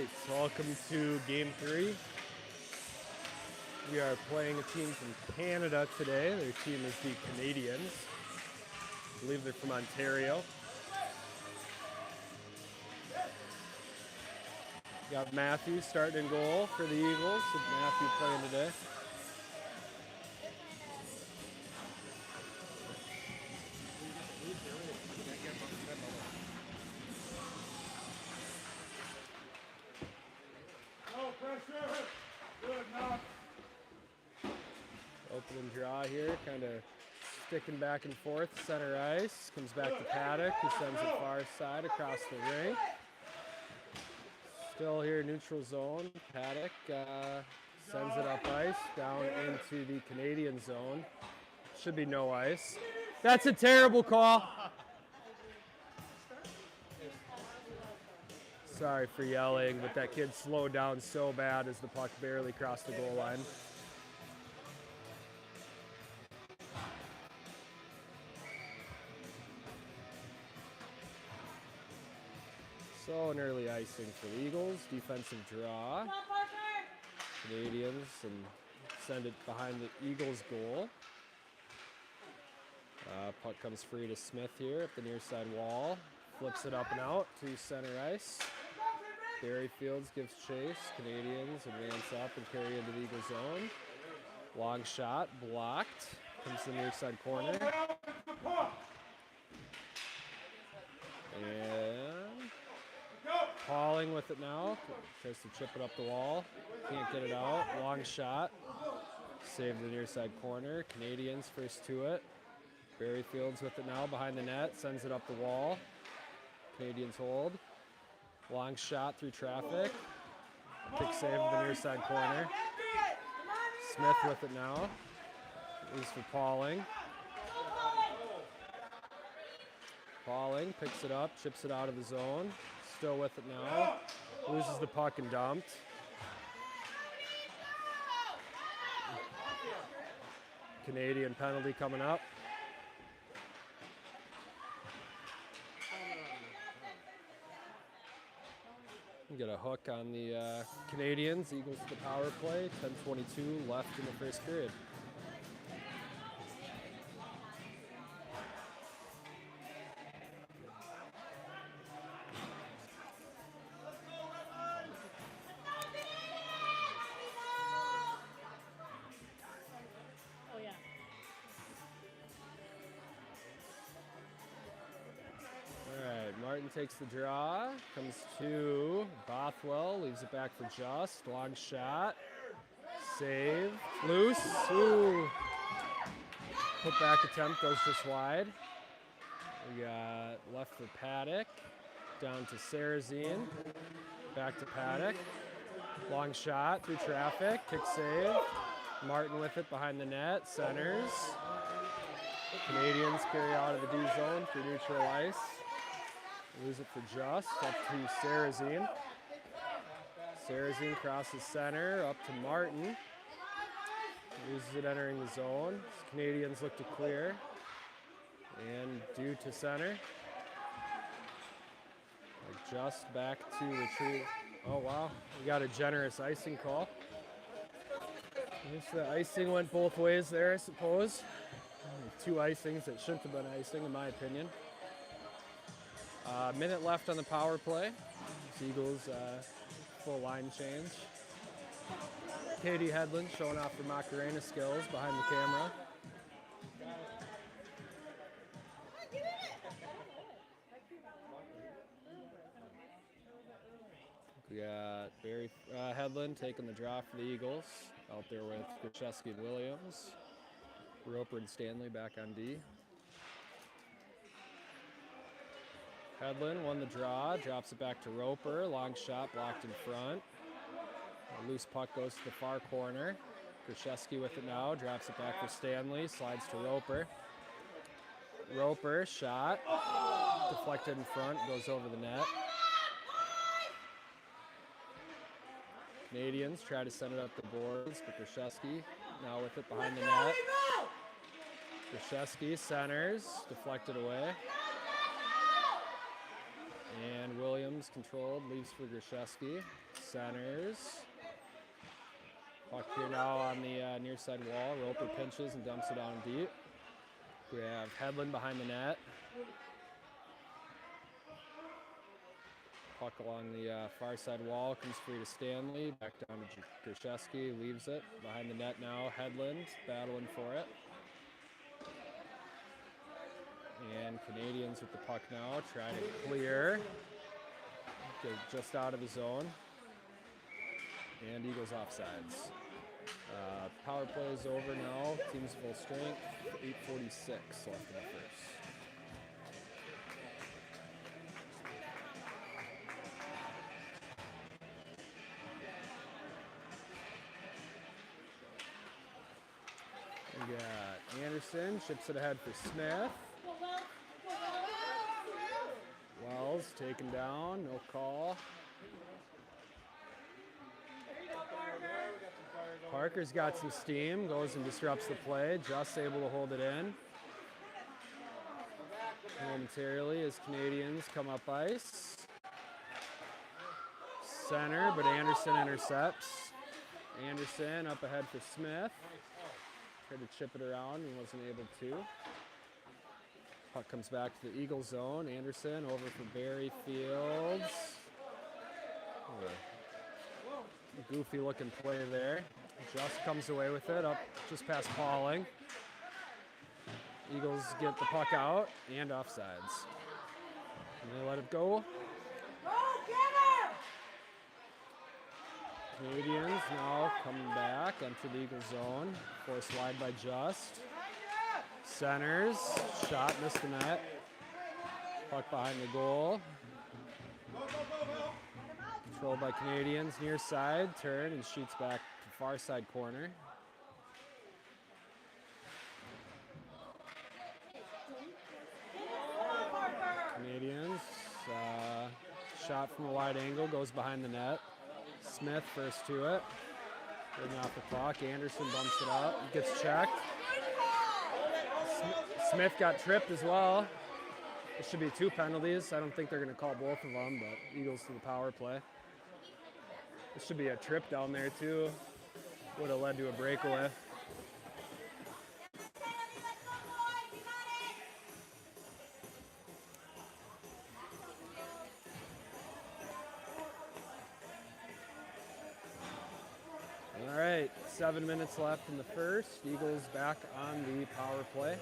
right, so welcome to Game 3. We are playing a team from Canada today. Their team is the Canadiens. I believe they're from Ontario. Got Matthew starting in goal for the Eagles. So Matthew playing today. Open and draw here, kind of sticking back and forth. Center ice, comes back to Paddock, who sends it far side across the rink. Still here, neutral zone. Paddock sends it up ice, down into the Canadian zone. Should be no ice. That's a terrible call. Sorry for yelling, but that kid slowed down so bad as the puck barely crossed the goal line. So an early icing for the Eagles. Defensive draw. Canadiens and send it behind the Eagles' goal. Puck comes free to Smith here at the near side wall. Flips it up and out to center ice. Barry Fields gives chase. Canadiens advance up and carry into the Eagles' zone. Long shot, blocked. Comes to the near side corner. And Pauling with it now. Tries to chip it up the wall. Can't get it out. Long shot. Save the near side corner. Canadiens first to it. Barry Fields with it now behind the net. Sends it up the wall. Canadiens hold. Long shot through traffic. Kick save in the near side corner. Smith with it now. Is for Pauling. Pauling picks it up, chips it out of the zone. Still with it now. Loses the puck and dumped. Canadian penalty coming up. Get a hook on the Canadiens. Eagles to the power play. 10:22 left in the first period. Martin takes the draw, comes to Bothwell, leaves it back for Just. Long shot, save, loose. Ooh. Put back attempt goes just wide. We got left for Paddock, down to Sarazine, back to Paddock. Long shot through traffic, kick save. Martin with it behind the net, centers. Canadiens carry out of the D zone for neutral ice. Lose it for Just, up to Sarazine. Sarazine crosses center, up to Martin. Loses it entering the zone. Canadiens look to clear. And due to center. Just back to retrieve. Oh, wow. We got a generous icing call. I guess the icing went both ways there, I suppose. Two icings that shouldn't have been icing, in my opinion. Minute left on the power play. Eagles full line change. Katie Hedlund showing off her Macarena skills behind the camera. We got Barry Hedlund taking the draw for the Eagles. Out there with Gruszewski and Williams. Roper and Stanley back on D. Hedlund won the draw, drops it back to Roper. Long shot blocked in front. A loose puck goes to the far corner. Gruszewski with it now, drops it back for Stanley, slides to Roper. Roper, shot, deflected in front, goes over the net. Canadiens try to send it up the boards, but Gruszewski now with it behind the net. Gruszewski centers, deflected away. And Williams controlled, leaves for Gruszewski. Centers. Puck here now on the near side wall. Roper pinches and dumps it down deep. We have Hedlund behind the net. Puck along the far side wall, comes free to Stanley. Back down to Grishewski, leaves it. Behind the net now, Hedlund battling for it. And Canadians with the puck now, trying to clear. Get just out of the zone. And Eagles offsides. Power play is over now. Team's full strength. 8:46 left in the first. We got Anderson, chips it ahead for Smith. Wells taken down, no call. Parker's got some steam, goes and disrupts the play, just able to hold it in. Momentarily as Canadians come up ice. Center, but Anderson intercepts. Anderson up ahead for Smith. Tried to chip it around and wasn't able to. Puck comes back to the Eagle zone. Anderson over for Barry Fields. Goofy looking play there. Just comes away with it up just past Pauling. Eagles get the puck out and offsides. And they let it go. Canadians now coming back into the Eagle zone. Forced wide by Just. Centers. Shot missed the net. Puck behind the goal. Controlled by Canadians. Near side. Turn and shoots back to far side corner. Canadians. Shot from a wide angle. Goes behind the net. Smith first to it. Getting off the clock. Anderson bumps it up. Gets checked. Smith got tripped as well. It should be 2 penalties. I don't think they're going to call both of them, but Eagles to the power play. This should be a trip down there too. Would have led to a breakaway. All right, 7 minutes left in the first. Eagles back on the power play.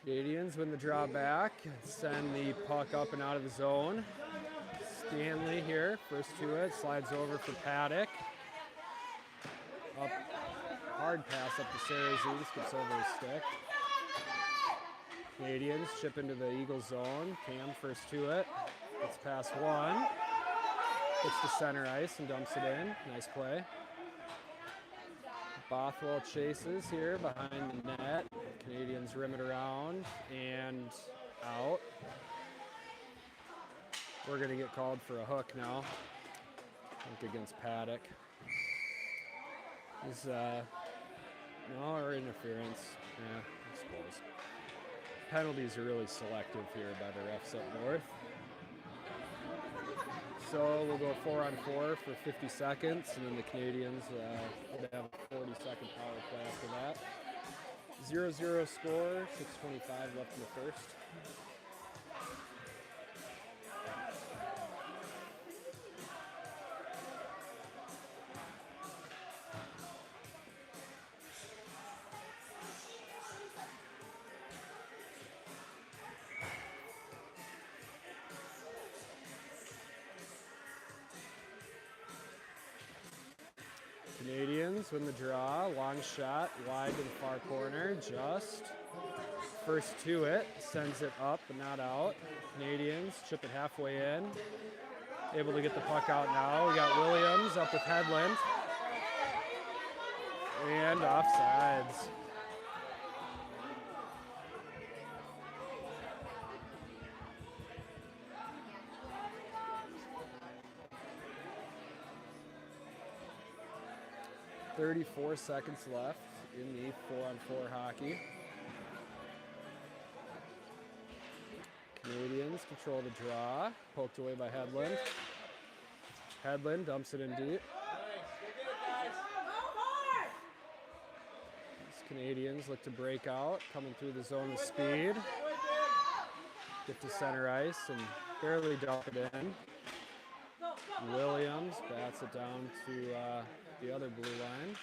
Canadians win the draw back, send the puck up and out of the zone. Stanley here, first to it, slides over for Paddock. Up, hard pass up to Cerezo, skips over his stick. Canadians chip into the Eagle zone. Cam first to it, gets past one. Gets to center ice and dumps it in, nice play. Bothwell chases here behind the net. Canadians rim it around and out. We're going to get called for a hook now. I think against Paddock. No, or interference. Yeah, I suppose. Penalties are really selective here by the refs up north. So we'll go 4-on-4 for 50 seconds, and then the Canadians would have a 40-second power play after that. 0-0 score, 6:25 left in the first. Canadians win the draw. Long shot, wide to the far corner. Just first to it, sends it up but not out. Canadians chip it halfway in. Able to get the puck out now. We got Williams up with Hedlund. And offsides. 34 seconds left in the 4-on-4 hockey. Canadians control the draw. Poked away by Hedlund. Hedlund dumps it in deep. These Canadians look to break out, coming through the zone with speed. Get to center ice and barely dump it in. Williams bats it down to the other blue line.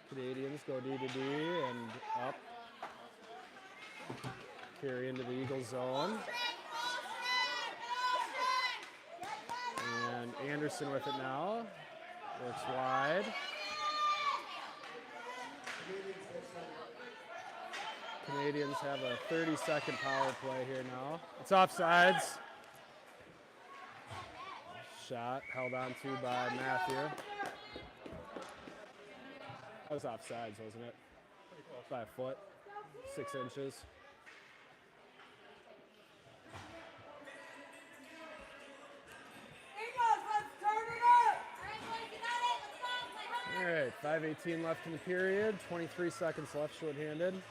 Canadians go D to D and up. Carry into the Eagle zone. And Anderson with it now. Works wide. Canadians have a 30-second power play here now. It's offsides. Shot held on to by Matthew. That was offsides, wasn't it? By a foot, 6 inches. All right, 5:18 left in the period, 23 seconds left shorthanded.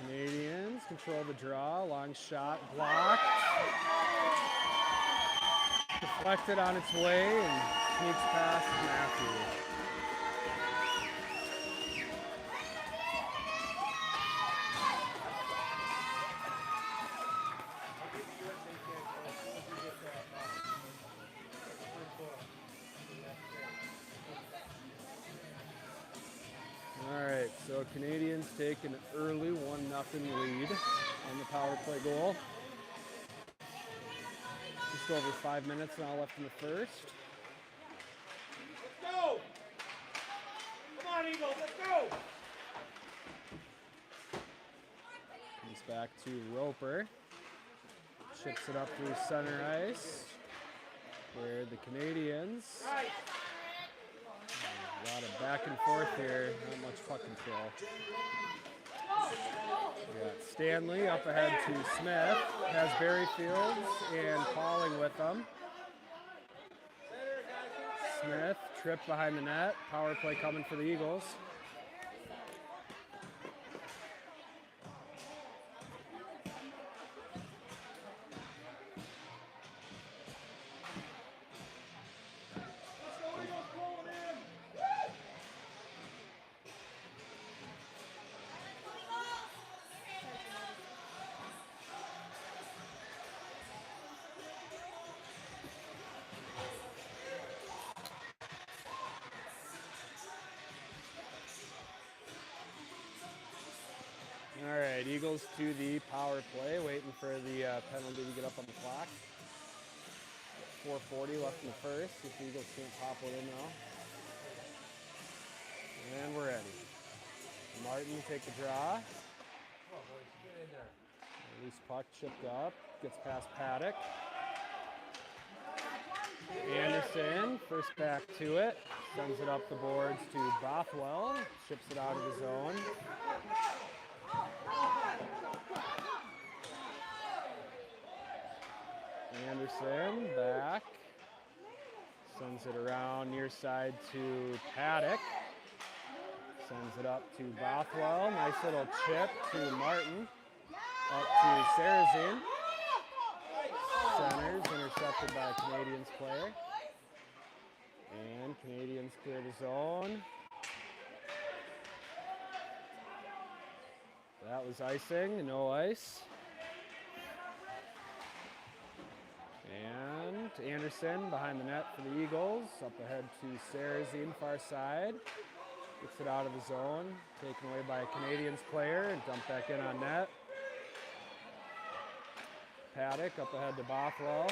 Canadians control the draw, long shot blocked. Deflected on its way and sneaks past Matthew. So Canadians take an early 1-0 lead on the power play goal. Just over 5 minutes now left in the first. Let's go! Come on, Eagles, let's go! Comes back to Roper. Chips it up through center ice, where the Canadians... A lot of back and forth here, not much puck control. We got Stanley up ahead to Smith, has Berryfields and Pauling with them. Smith tripped behind the net, power play coming for the Eagles. All right, Eagles to the power play, waiting for the penalty to get up on the clock. 4:40 left in the first, if the Eagles can't pop one in now. And we're ready. Martin take the draw. Loose puck chipped up, gets past Paddock. Anderson, first back to it, sends it up the boards to Bothwell, chips it out of the zone. Anderson back, sends it around near side to Paddock, sends it up to Bothwell, nice little chip to Martin, up to Sarazin, centers intercepted by a Canadians player, and Canadians clear the zone. That was icing, no ice. And Anderson behind the net for the Eagles. Up ahead to Sarazin, far side. Gets it out of the zone. Taken away by a Canadians player and dumped back in on net. Paddock up ahead to Bothwell.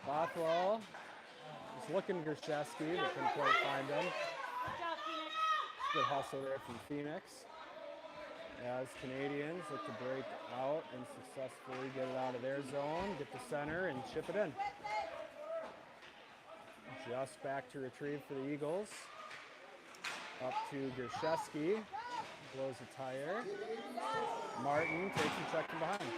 Bothwell is looking at Gershevsky, but couldn't quite find him. Good hustle there from Phoenix. As Canadians look to break out and successfully get it out of their zone, get to center and chip it in. Just back to retrieve for the Eagles. Up to Gershevsky, blows a tire. Martin takes a check from behind.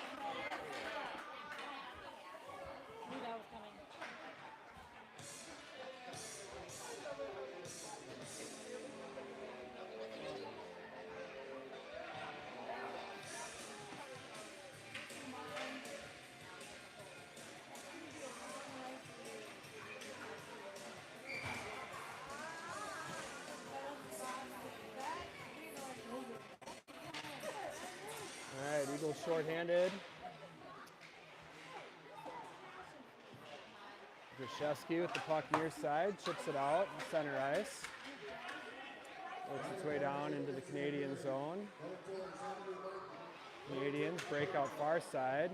Eagles shorthanded. Grashevsky with the puck near side, chips it out, center ice. Works its way down into the Canadian zone. Canadians break out far side.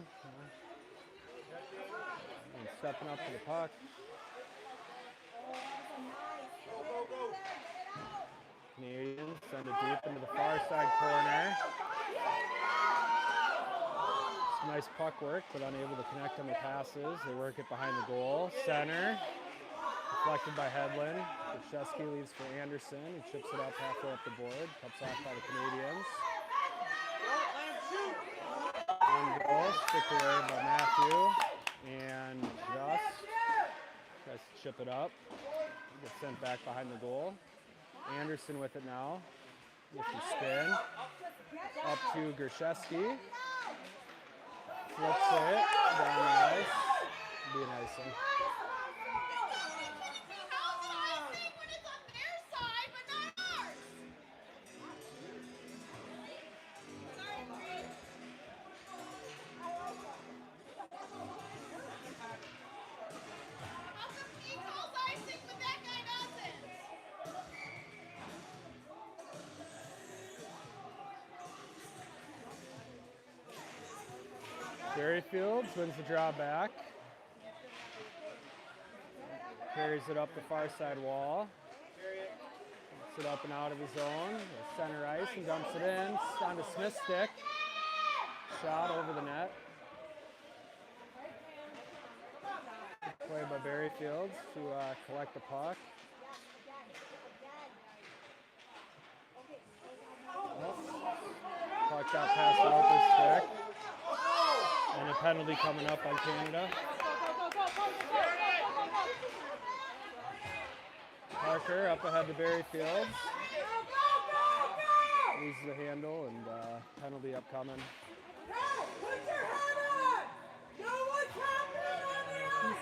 And stepping up to the puck. Canadians send it deep into the far side corner. Some nice puck work, but unable to connect on the passes. They work it behind the goal. Center, deflected by Hedlund. Grashevsky leaves for Anderson. He chips it up halfway up the board. Cups off by the Canadians. On goal, stick away by Matthew. And Just tries to chip it up. Gets sent back behind the goal. Anderson with it now. With the spin. Up to Grashevsky. Flips it down the ice. Be an icing. Berryfields wins the draw back. Carries it up the far side wall. Gets it up and out of his zone. Center ice and dumps it in. Onto Smith's stick. Shot over the net. Play by Berryfields to collect the puck. Puck got past Roper's stick. And a penalty coming up on Canada. Parker up ahead to Berryfields. Loses the handle and penalty upcoming.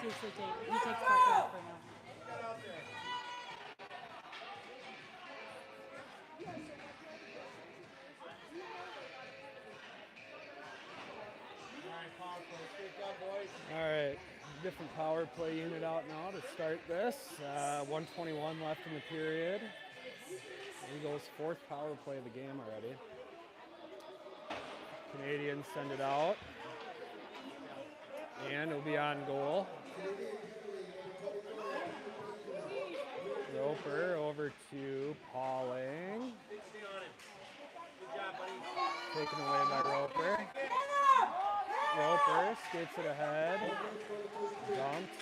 He takes Parker out for now. All right, different power play unit out now to start this. 1:21 left in the period. Eagles' fourth power play of the game already. Canadians send it out. And it'll be on goal. Roper over to Pauling. Taken away by Roper. Roper skates it ahead. Dumped.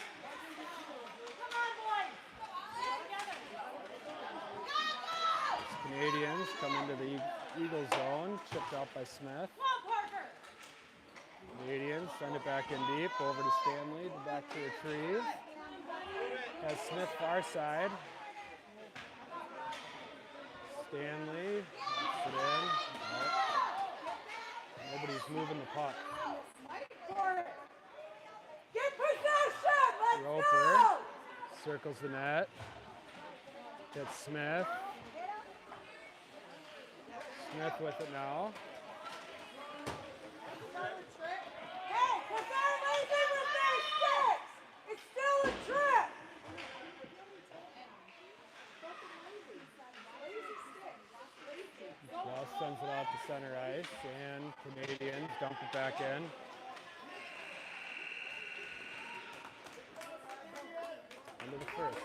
Canadians come into the Eagle zone. Chipped out by Smith. Canadians send it back in deep. Over to Stanley. Back to retrieve. Has Smith far side. Stanley. Puts it in. Nobody's moving the puck. Get possession! Let's Roper go! circles the net. Gets Smith. Smith with it now. Hey, because they're leaving with their sticks! It's still a trick! Ross sends it out to center ice, and Canadians dump it back in. End of the first.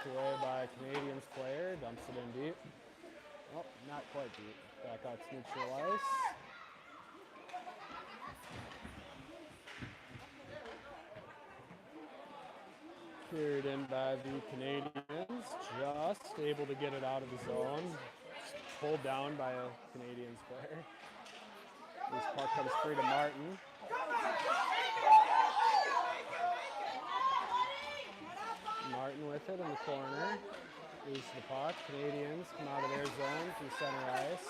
Knocked away by Canadians player. Dumps it in deep. Oh, not quite deep. Back out to neutral ice. Cleared in by the Canadians. Just able to get it out of the zone. Pulled down by a Canadians player. This puck comes free to Martin. Martin with it in the corner. Loses the puck. Canadians come out of their zone from center ice.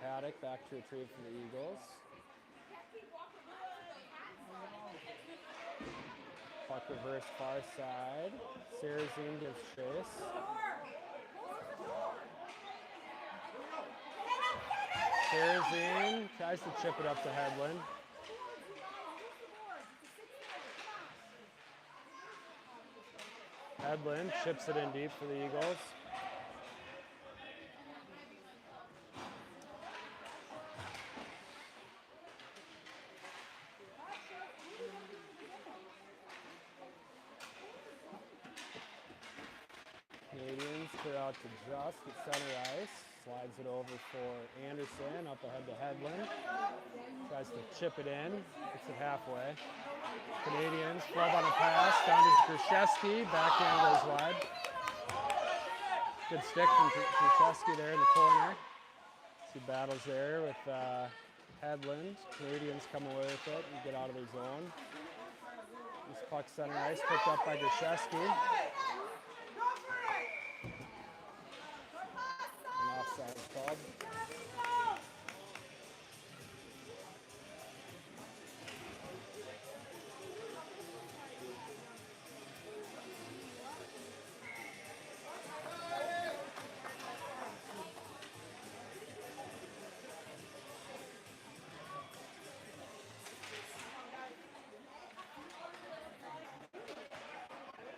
Paddock back to retrieve from the Eagles. Puck reverse far side. Sarazine gives chase. Sarazine tries to chip it up to Hedlund. Hedlund chips it in deep for the Eagles. Canadians clear out to Just at center ice. Slides it over for Anderson, up ahead to Hedlund. Tries to chip it in, gets it halfway. Canadians flub on a pass, down to Krzyzewski, backhand goes wide. Good stick from Krzyzewski there in the corner. Two battles there with Hedlund. Canadians come away with it and get out of their zone. This puck center ice picked up by Krzyzewski. An offside called.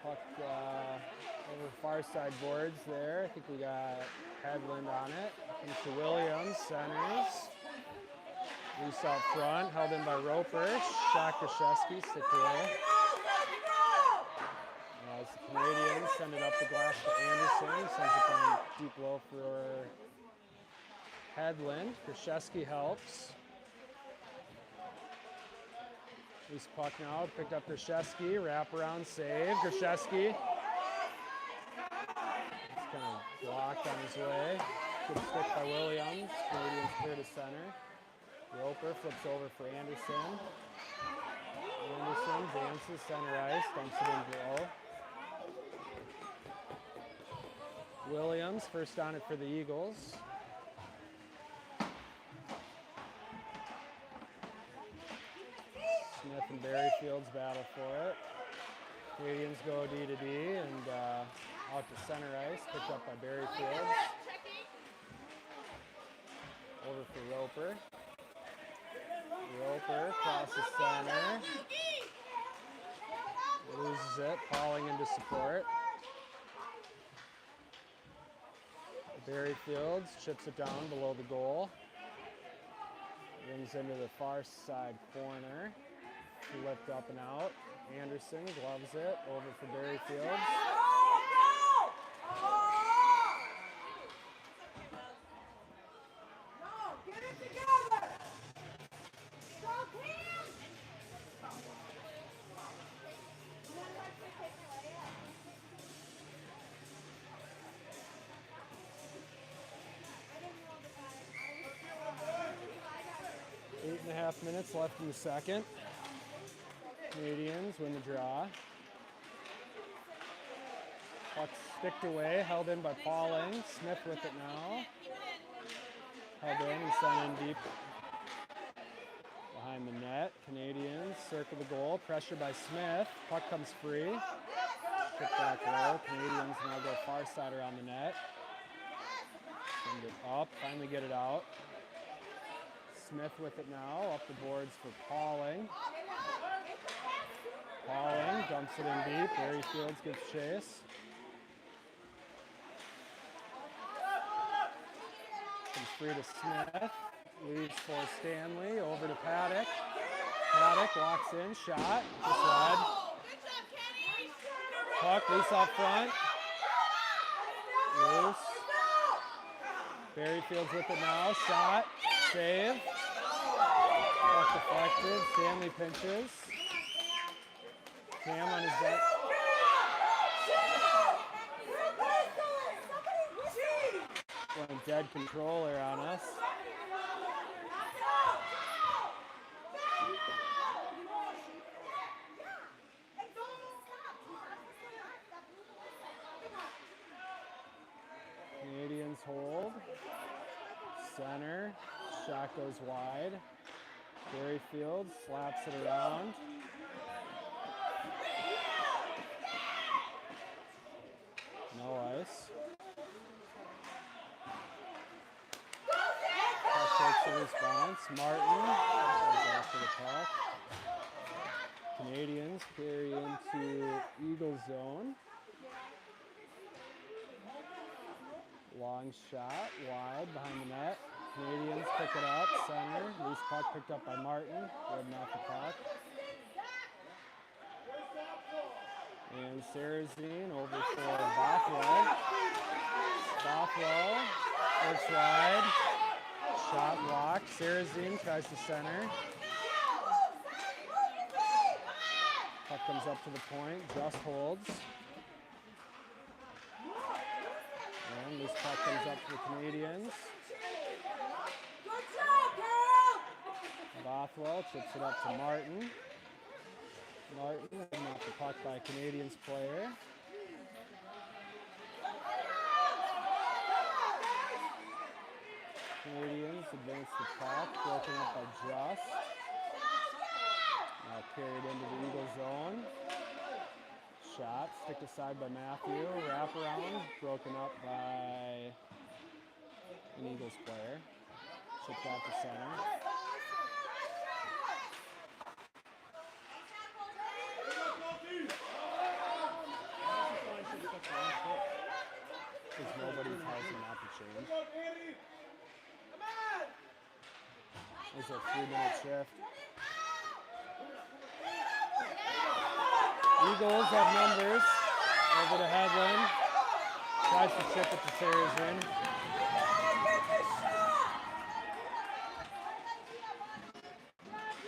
Puck over far side boards there. I think we got Hedlund on it. Comes to Williams, centers. Loose out front, held in by Roper. Shot Krzyzewski, stick away. As the Canadians send it up the glass to Anderson. Sends it down deep low for Hedlund. Krzyzewski helps. Loose puck now, picked up Krzyzewski, wraparound save. Krzyzewski. It's kind of blocked on his way. Good stick by Williams. Canadians clear to center. Roper flips over for Anderson. Anderson dances center ice, dumps it in below. Williams first on it for the Eagles. Smith and Berryfield's battle for it. Canadians go D to D and out to center ice, picked up by Berryfield. Over for Roper. Roper crosses center. Loses it, falling into support. Berryfields chips it down below the goal. Rings into the far side corner. Flipped up and out. Anderson gloves it over for Berryfield. Get it together! Go, Cam! 8.5 minutes left in the second. Canadians win the draw. Puck sticked away, held in by Pauling. Smith with it now. Held in and sent in deep behind the net. Canadians circle the goal. Pressure by Smith. Puck comes free. Kick back low. Canadians now go far side around the net. Send it up. Finally get it out. Smith with it now. Up the boards for Pauling. Pauling dumps it in deep. Berryfields gets chase. Comes free to Smith. Leaves for Stanley. Over to Paddock. Paddock walks in. Shot. Just wide. puck, loose off front. Loose. Berryfield's with it now. Shot. Save. Puck deflected. Stanley pinches. Cam on his back. Went dead controller on us. Canadians hold. Center. Shot goes wide. Berryfield slaps it around. No ice. Puck takes the response. Martin goes after the puck. Canadians carry into Eagle zone. Long shot, wide behind the net. Canadians pick it up, center. Loose puck picked up by Martin. Ridden off the puck. And Sarrazine over for Bothwell. Bothwell works wide. Shot blocked. Sarrazine tries to center. Puck comes up to the point. Just holds. And this puck comes up to the Canadians. Bothwell chips it up to Martin. Martin ridden off the puck by a Canadians player. Canadians advance the puck, broken up by Just. Now carried into the Eagle zone. Shot, stick aside by Matthew. Wraparound, broken up by an Eagles player. Chipped out to center. Because nobody tells him not to change. There's a 3-minute shift. Eagles have numbers. Over to Hedlund. Tries to chip it to Sarrazine.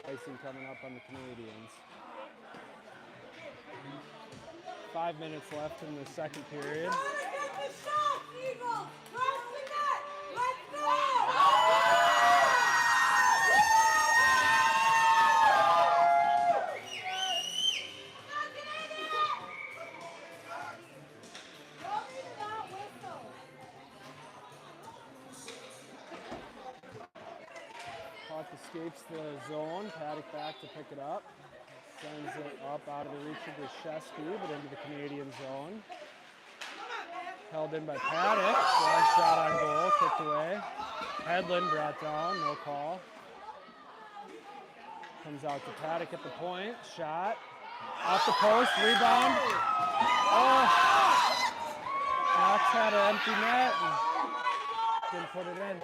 Icing coming up on the Canadians. 5 minutes left in the second period. Puck escapes the zone. Paddock back to pick it up. Sends it up out of the reach of Grishesky, but into the Canadian zone. Held in by Paddock. Long shot on goal, kicked away. Hedlund brought down, no call. Comes out to Paddock at the point. Shot. Off the post, rebound. Oh! Knox had an empty net and didn't put it in.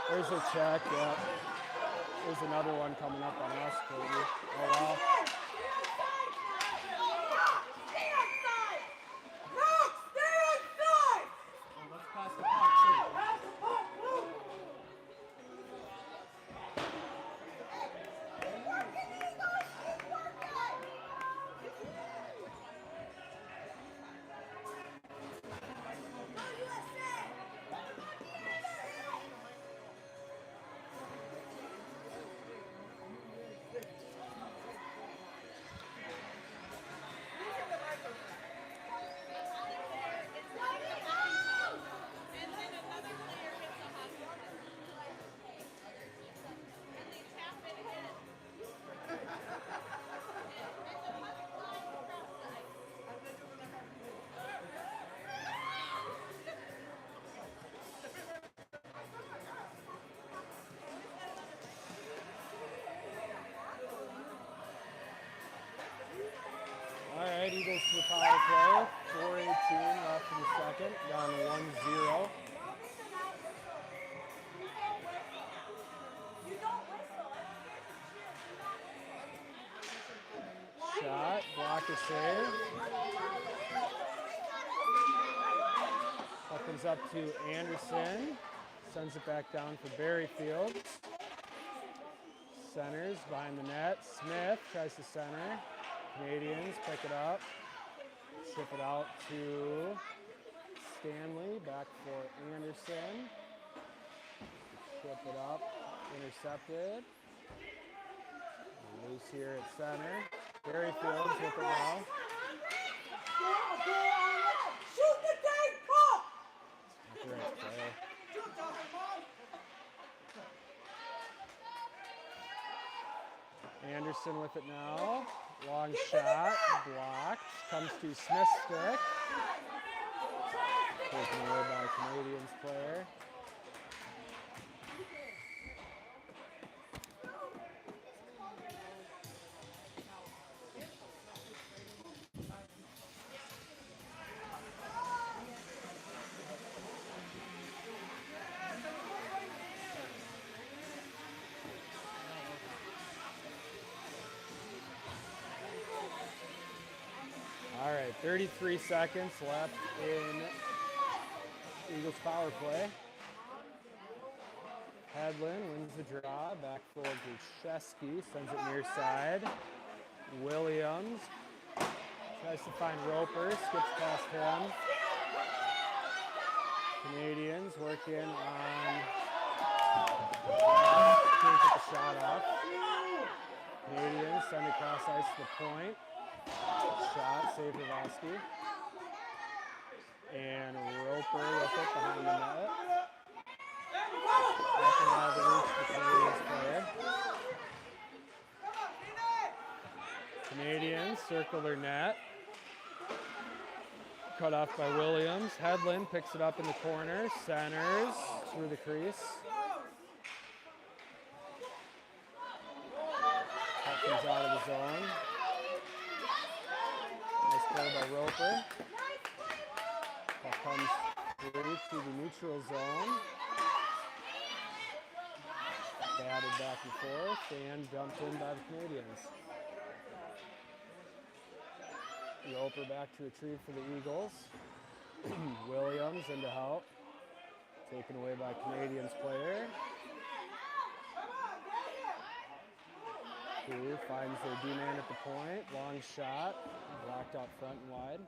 There's a check, yeah. There's another one coming up on us, Cody. Oh, wow. Let's pass the puck, too. All right, Eagles to the power play. 4:18 left in the second, down to 1-0. Shot. blocker save. Puck comes up to Anderson. Sends it back down for Berryfield. Centers behind the net. Smith tries to center. Canadians pick it up. Ship it out to Stanley. Back for Anderson. Ship it up. Intercepted. Loose here at center. Berryfield's with it now. Shoot the dang puck! Great play. Anderson with it now. Long shot, blocked. Comes to Smith's stick. Taken away by a Canadians player. All right, 33 seconds left in Eagles power play. Hedlund wins the draw. Back for Gruszewski. Sends it near side. Williams tries to find Roper. Skips past him. Canadians working on... Can't get the shot off. Canadians send it cross ice to the point. Shot, save Hravoski. And Roper with it behind the net. Up and out of the reach of the Canadians player. Canadians circle their net. Cut off by Williams. Hedlund picks it up in the corner. Centers through the crease. Puck comes out of the zone. Nice play by Roper. Puck comes through to the neutral zone. Batted back and forth and dumped in by the Canadians. Roper back to retrieve for the Eagles. Williams into help. Taken away by Canadians player. Who finds their D-man at the point. Long shot. Blocked out front and wide.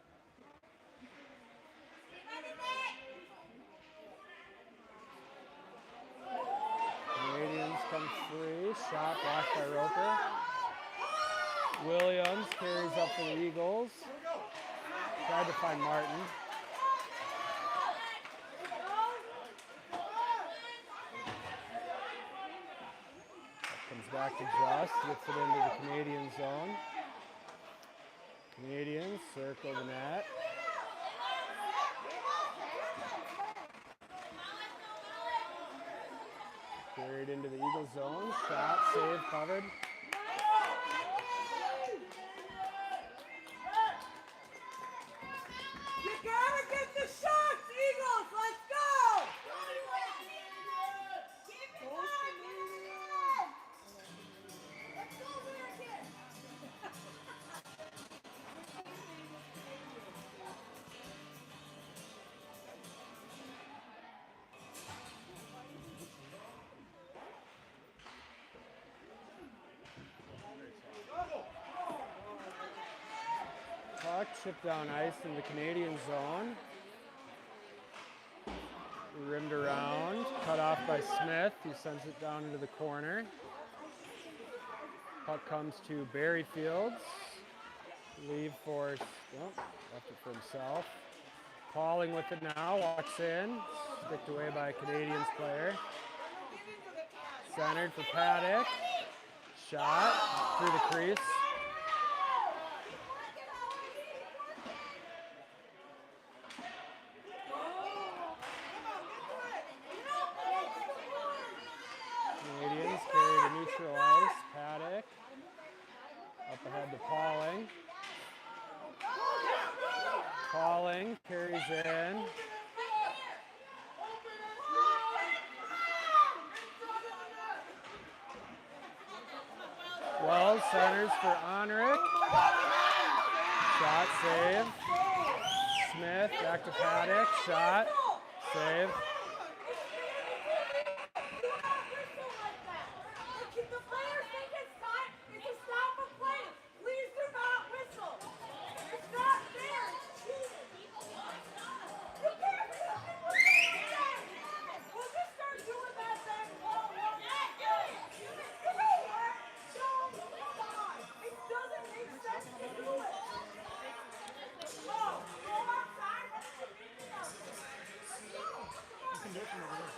Canadians come free. Shot blocked by Roper. Williams carries up for the Eagles. Tried to find Martin. Comes back to Just. Gets it into the Canadian zone. Canadians circle the net. Carried into the Eagle zone. Shot, save, covered. You gotta get the shots, Eagles! Let's go! Keep it going! Let's go, Americans! Puck chipped down ice in the Canadian zone. Rimmed around, cut off by Smith, who sends it down into the corner. Puck comes to Berryfields. Leave for, left it for himself. Pauling with it now, walks in, sticked away by a Canadians player. Centered for Paddock. Shot through the crease. Canadians carry to neutral ice. Paddock up ahead to Pauling. Pauling carries in. Wells centers for Onrick. Shot, save. Smith, back to Paddock. Shot, save. The players think it's time. It's a stop of play. Please do not whistle. It's not fair. It's cheating. You can't be looking for that. We'll just start doing that then. You know what? No, come on. It doesn't make sense to do it. Go outside. Let's go. You can do it from over there.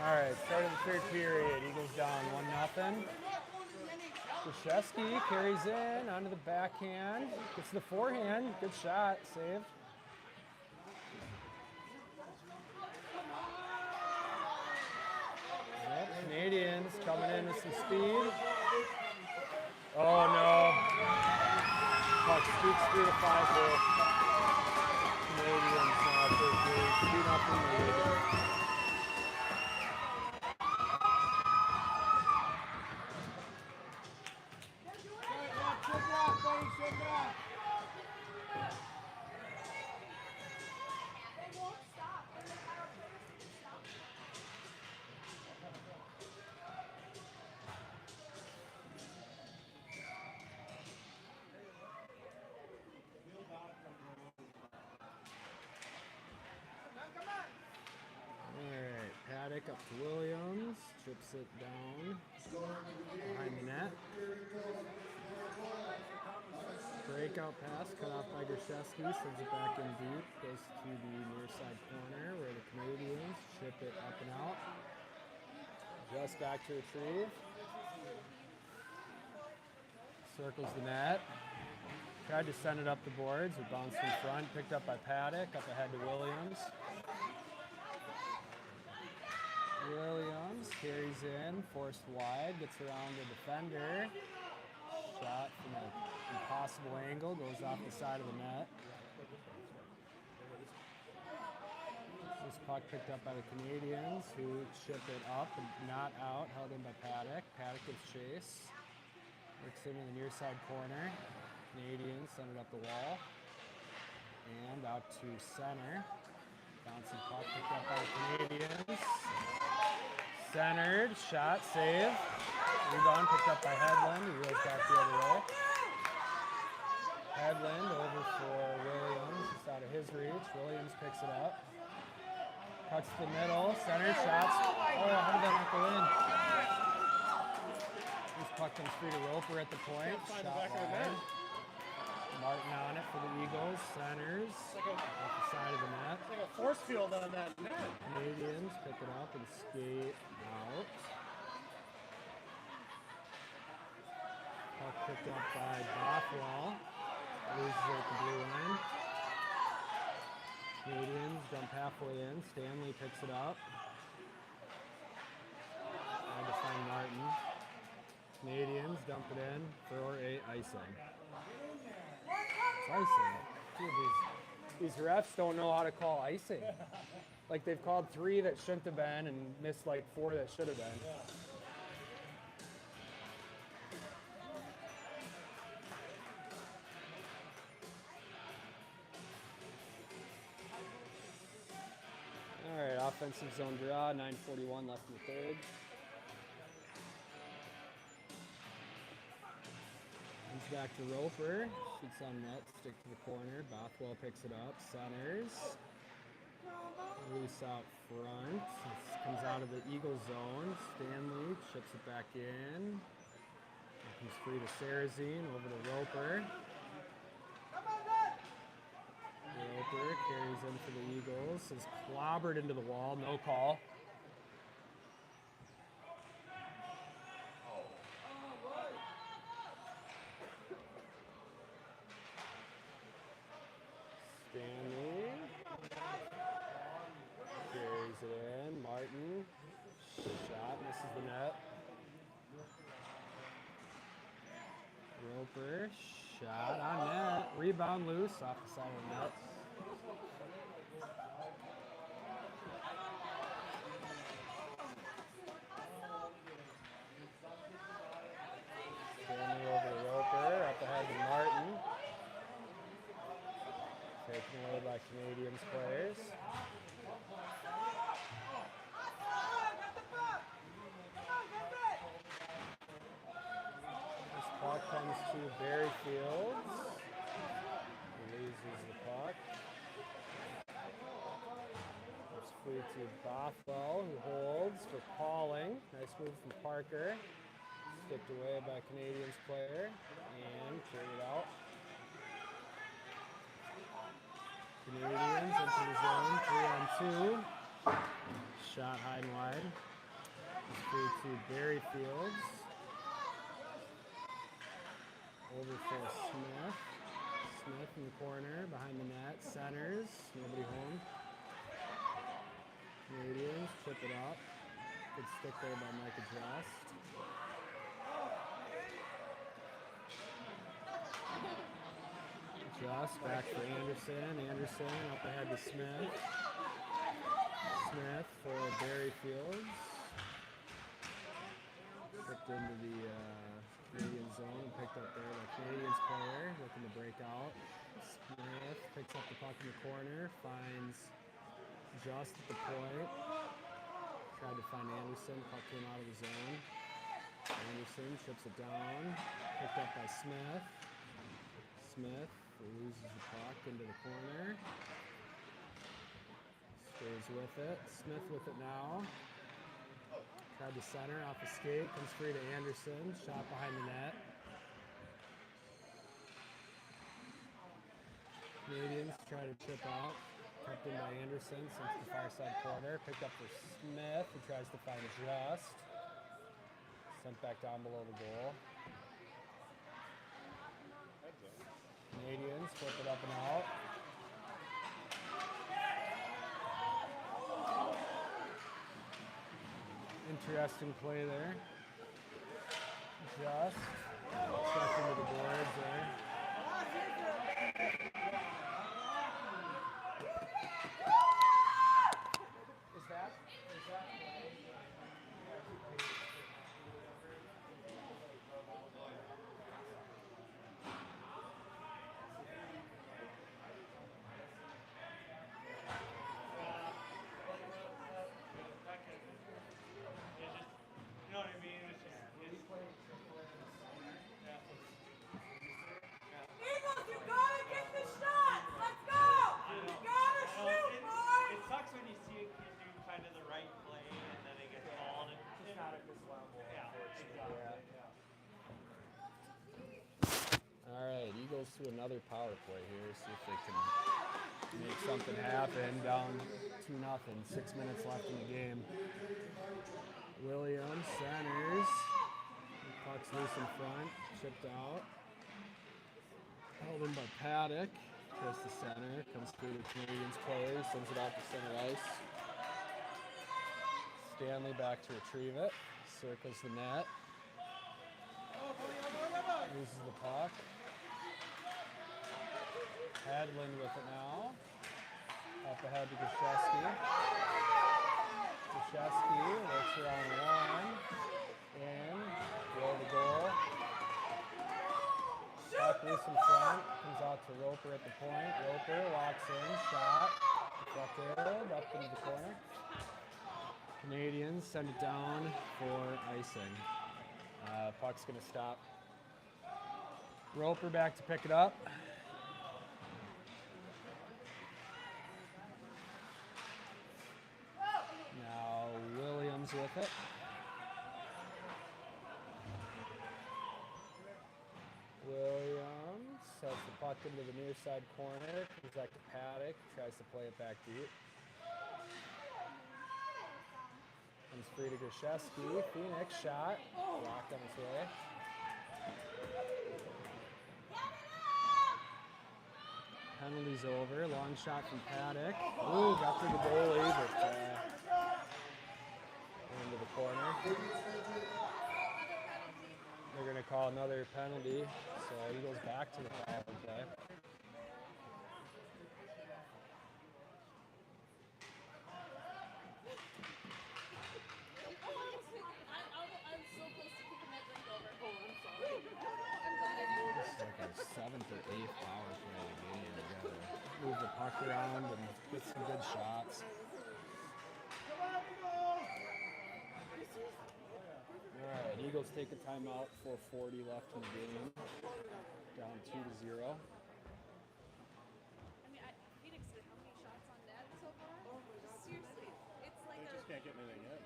All right, start of the third period. Eagles down 1-0. Krzyzewski carries in onto the backhand. Gets the forehand. Good shot. Saved. Yep, Canadians coming in with some speed. Oh no. Puck scoots through the 5-hole. Canadians now take the 2-0 lead. Alright, Paddock up to Williams, chips it down behind the net. Breakout pass, cut off by Krzyzewski, sends it back in deep, goes to the near side corner where the Canadians chip it up and out. Just back to retrieve. Circles the net. Tried to send it up the boards, it bounced in front, picked up by Paddock, up ahead to Williams. Williams carries in, forced wide, gets around the defender. Shot from an impossible angle, goes off the side of the net. This puck picked up by the Canadians, who chip it up and not out, held in by Paddock. Paddock gets chase, works in the near side corner. Canadians send it up the wall and out to center. Bouncing puck picked up by the Canadians. Centered, shot, save. Rebound picked up by Hedlund. He reels back the other way. Hedlund over for Williams, just out of his reach. Williams picks it up. Cuts to the middle, center, shots. Oh, how did that not go in? This puck comes free to Roper at the point. Shot wide. Martin on it for the Eagles. Centers off the side of the net. It's like a force field on that net. Canadians pick it up and skate out. Puck picked up by Bothwell. Loses it at the blue line. Canadians dump halfway in. Stanley picks it up. Trying to find Martin. Canadians dump it in for a icing. It's icing. Dude, these refs don't know how to call icing. Like they've called 3 that shouldn't have been and missed like 4 that should have been. All right, offensive zone draw, 9:41 left in the third. back to Roper. Shoots on net, stick to the corner. Bothwell picks it up, centers. Loose out front. This comes out of the Eagle zone. Stanley chips it back in. Comes free to Sarazine, over to Roper. Roper carries in for the Eagles. Is clobbered into the wall, no call. Stanley carries it in. Martin, shot, misses the net. Roper, shot on net. Rebound loose off the side of the net. Stanley over to Roper, up ahead to Martin. Taken away by Canadians players. This puck comes to Barry Fields. He loses the puck. It's free to Bothwell, who holds for Pauling. Nice move from Parker. Sticked away by Canadians player and carried out. Canadians into the zone, 3-on-2. Shot high and wide. It's free to Barry Fields. Over for Smith. Smith in the corner, behind the net, centers, nobody home. Canadians chip it up. Good stick there by Micah Just. Just back for Anderson. Anderson up ahead to Smith. Smith for Barry Fields. Tripped into the Canadian zone and picked up there by Canadians player looking to break out. Smith picks up the puck in the corner, finds Just at the point. Tried to find Anderson, puck came out of the zone. Anderson chips it down, picked up by Smith. Smith loses the puck into the corner. Stays with it. Smith with it now. Tried to center off the skate. Comes free to Anderson. Shot behind the net. Canadians try to chip out. Kept in by Anderson since the far side corner. Picked up for Smith, who tries to find Just. Sent back down below the goal. Canadians flip it up and out. Interesting play there. Just checked into the boards there. Is that? You know what I mean? It's Eagles, you gotta get the shot! Let's go! You gotta shoot, boys! it sucks when you see a kid do kind of the right play and then it gets called. It's not at this level. Yeah, exactly. All right, Eagles to another power play here. See if they can make something happen. Down 2-0. 6 minutes left in the game. Williams centers. Puck's loose in front. Chipped out. Held in by Paddock. Tries to center. Comes through to Canadians player. Sends it out to center ice. Stanley back to retrieve it. Circles the net. Loses the puck. Hadland with it now. Up ahead to Gashevsky. Gashevsky works around one. In. Goal to goal. Puck loose in front. Comes out to Roper at the point. Roper locks in. Shot. Deflected up into the corner. Canadians send it down for icing. Puck's going to stop Roper back to pick it up. Now Williams with it. Williams sets the puck into the near side corner. Comes back to Paddock. Tries to play it back deep. Comes free to Grashevsky. Phoenix shot. Blocked on its way. Penalty's over. Long shot from Paddock. Ooh, got through the goalie, but into the corner. They're going to call another penalty, so he goes back to the power play. This is like our 7th or 8th power play of the game. We got to move the puck around and get some good shots. All right, Eagles take a timeout. 4:40 left in the game. Down 2-0. Phoenix did how many shots on net so far? Seriously, it's like They just can't get anything in.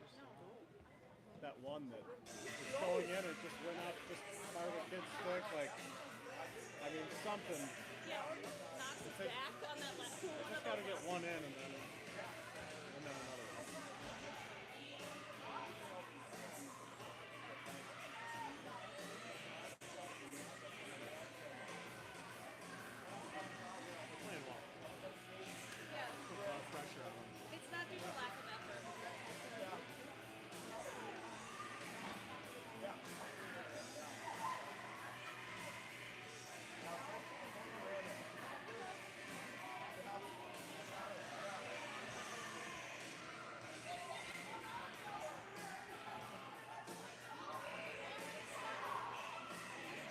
That one that is going in, it just went up, just part of the kid's stick. Like, I mean, something. yeah, or knocks it back on that left They just got to get one in and then another one. Playing well. Yeah, Put a lot of pressure on them. it's not due to lack of effort.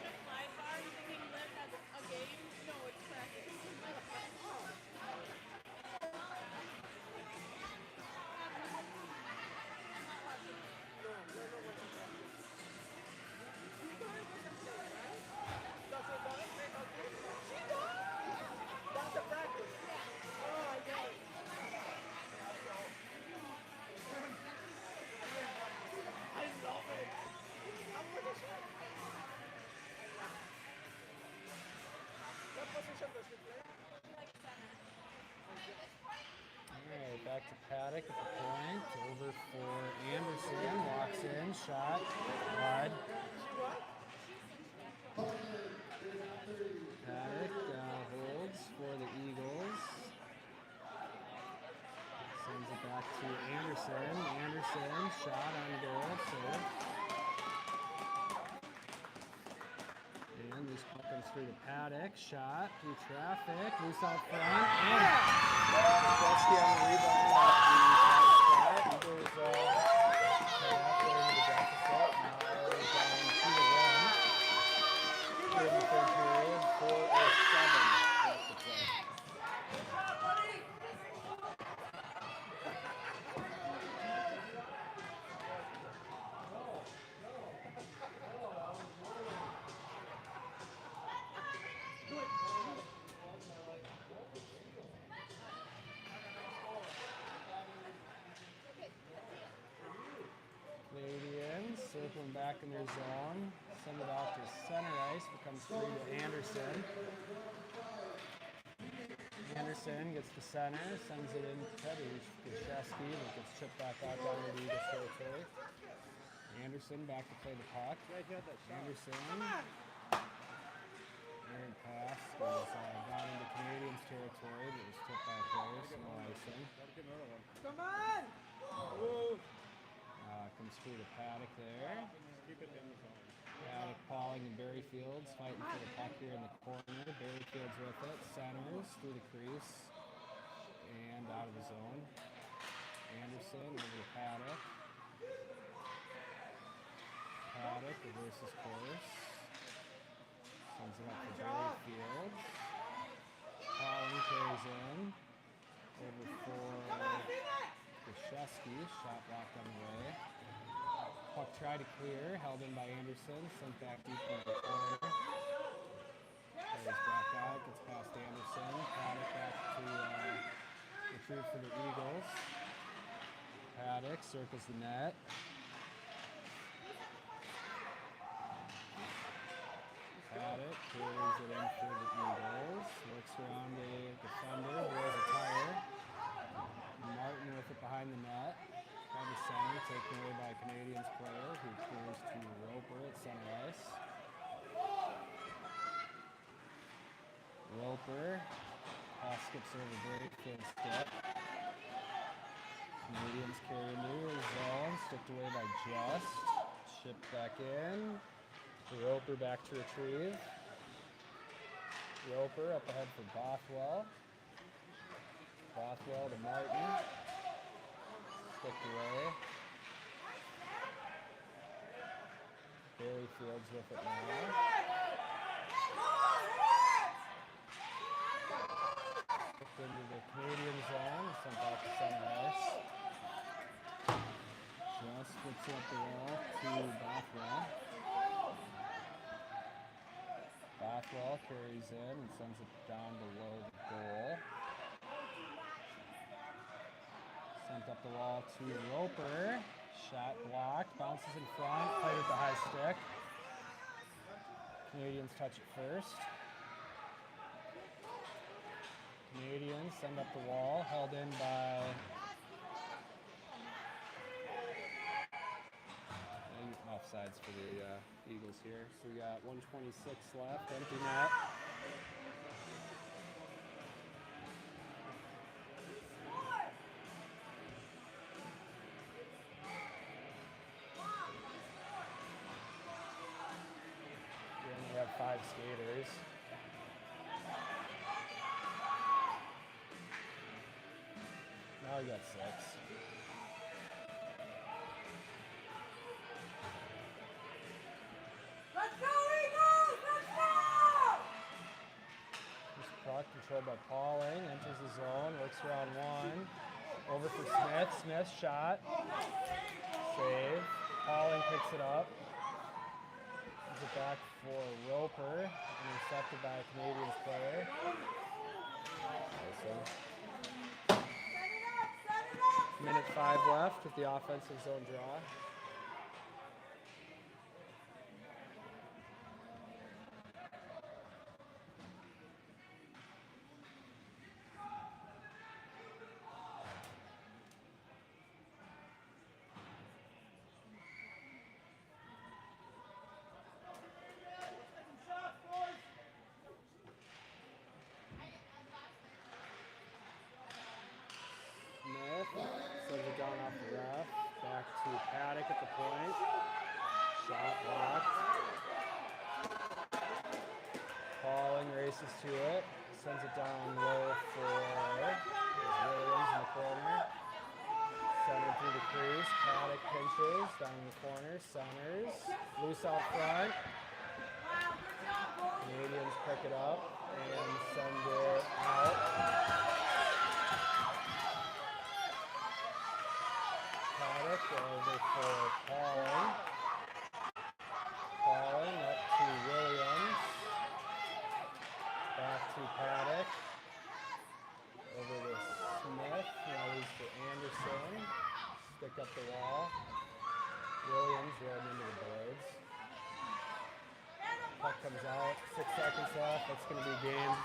Check my bar, you think Liv has a game? No, it's practice. All right, back to Paddock at the point. Over for Anderson. Walks in. Shot. Wide. Paddock holds for the Eagles. Sends it back to Anderson. Anderson. Shot on goal. Save. And this puck comes through to Paddock. Shot through traffic. Loose out front. And Gretzky on the rebound off the spot. Eagles halfway into the deficit. Now down 2-1. Here in the third period. 4:07 left to play. Canadians circling back in their zone. Send it off to center ice. Becomes free to Anderson. Anderson gets to center. Sends it in to Grashevsky, but gets chipped back out down into Eagles territory. Anderson back to play the puck. Anderson. Aaron pass was gone into Canadians territory, but was tipped by a player, so no icing. Gotta get another one. Come on! Comes through to Paddock there. Keep it in the zone. Paddock, Pauling, and Berryfields fighting for the puck here in the corner. Berryfields with it. Centers through the crease and out of the zone. Anderson over to Paddock. Paddock reverses course. Sends it up to Berryfields. Pauling carries in. Over for Grashevsky. Shot blocked on the way. Puck tried to clear, held in by Anderson, sent back deep in the corner. carries back out, gets past Anderson. Paddock back to retrieve for the Eagles. Paddock circles the net. Paddock carries it in for the Eagles. Works around a defender who has a tire. Martin with it behind the net. By the center, taken away by a Canadians player who clears to Roper at center ice. Roper. Pass skips over Brakefield stick. Canadians carry near zone. Sticked away by Just. Shipped back in. Roper back to retrieve. Roper up ahead for Bothwell. Bothwell to Martin. Sticked away. Berryfield's with it now. Sticked into the Canadian zone. Sent back to center ice. Just flips up the wall to Bothwell. Bothwell carries in and sends it down below the goal. Sent up the wall to Roper. Shot blocked. Bounces in front. Played with the high stick. Canadians touch it first. Canadians send up the wall. Held in by offsides for the Eagles here. So we got 1:26 left. Empty net. We only have 5 skaters. Now we got 6. Let's go, Eagles! Let's go! This puck controlled by Pauling. Enters the zone. Works around 1. Over for Smith. Smith shot. Save. Pauling picks it up. Gives it back for Roper. Intercepted by a Canadians player. Awesome. Set it up! Minute 5 left with the offensive zone draw. Smith sends it down off the ref. Back to Paddock at the point. Shot blocked. Pauling races to it. Sends it down low for Williams in the corner. Centered through the crease. Paddock pinches down in the corner. Centers. Loose out front. Canadians pick it up and send it out. Paddock over for Pauling. Pauling up to Williams. Back to Paddock. Over to Smith. Now he's to Anderson. Stick up the wall. Williams rolling into the boards. Puck comes out. 6 seconds left. That's going to be game.